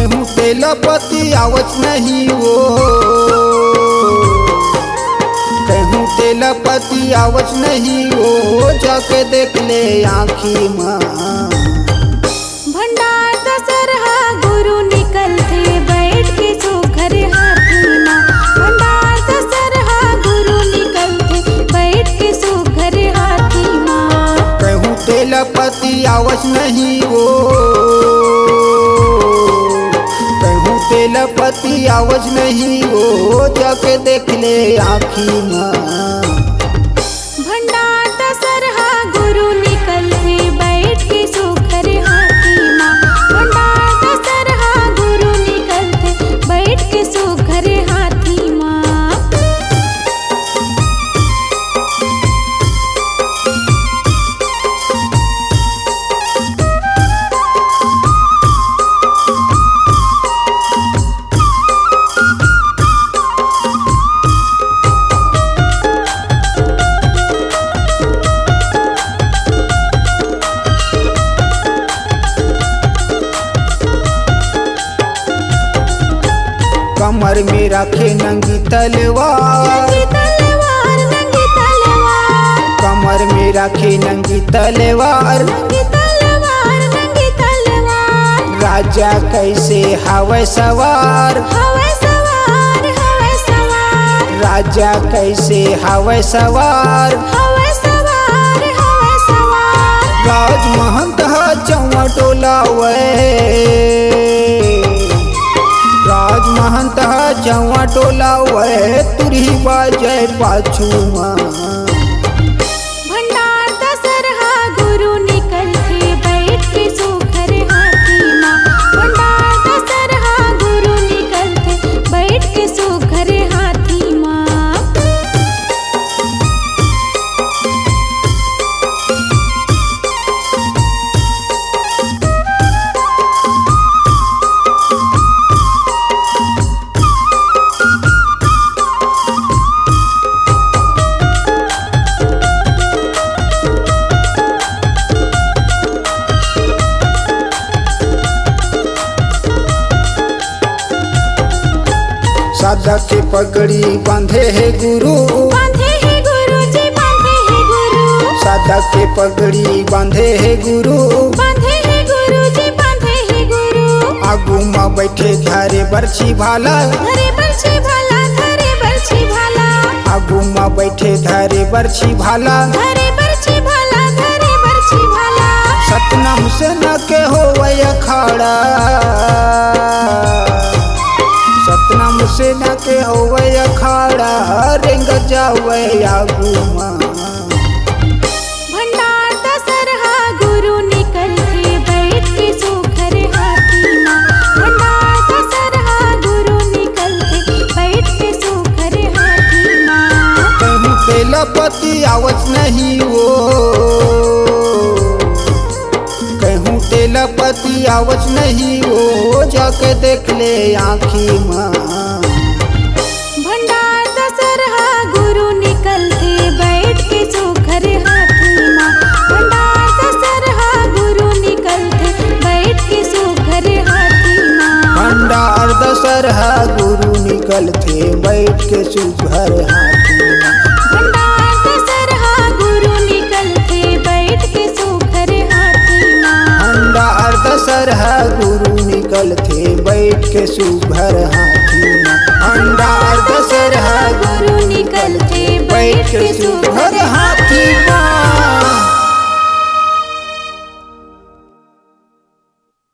कहूँ तेलपति आवच नहीं वो, कहूँ तेलपति आवच नहीं वो, जाके देख ले आँखी माँ। भंडार दशरहा गुरु निकलते बैठ के सुघर हाथी माँ। भंडार दशरहा गुरु निकलते बैठ के सुघर हाथी माँ। कहूँ तेलपति आवच नहीं वो, कहूँ तेलपति आवच नहीं वो, जाके देख ले आँखी माँ। भंडार दशरहा गुरु निकलते बैठ के सुघर हाथी माँ। भंडार दशरहा गुरु निकलते बैठ के सुघर हाथी माँ। कमर में रखे नंगी तलवार, नंगी तलवार, नंगी तलवार, कमर में रखे नंगी तलवार। नंगी तलवार, नंगी तलवार। राजा कैसे हवै सवार, हवै सवार, हवै सवार, राजा कैसे हवै सवार। हवै सवार, हवै सवार। राजमहंत चौवा टोलावे, राजमहंत चौवा टोलावे, तुरही बाजे पाछू माँ। भंडार दशरहा गुरु निकलते बैठ के सुघर हाथी माँ। भंडार दशरहा गुरु निकलते बैठ के सुघर हाथी माँ। सादा के पगड़ी बांधे है गुरु, बांधे है गुरु जी, बांधे है गुरु। सादा के पगड़ी बांधे है गुरु। बांधे है गुरु जी, बांधे है गुरु। आगू में बैठे धारे बरछी भाला, धरे बरछी भाला, धरे बरछी भाला। आगू में बैठे धारे बरछी भाला। धरे बरछी भाला, धरे बरछी भाला। सतनाम सेना के हो अखाड़ा, सतनाम सेना के हो अखाड़ा, रेंग जावे आगू माँ। भंडार दशरहा गुरु निकलते बैठ के सुघर हाथी माँ। भंडार दशरहा गुरु निकलते बैठ के सुघर हाथी माँ। कहूँ तेलपति आवच नहीं वो, कहूँ तेलपति आवच नहीं वो, जाके देख ले आँखी माँ। भंडार दशरहा गुरु निकलते बैठ के सुघर हाथी माँ। भंडार दशरहा गुरु निकलते बैठ के सुघर हाथी माँ। भंडार दशरहा गुरु निकलते बैठ के सुघर हाथी माँ। भंडार दशरहा गुरु निकलते बैठ के सुघर हाथी माँ। भंडार दशरहा गुरु निकलते बैठ के सुघर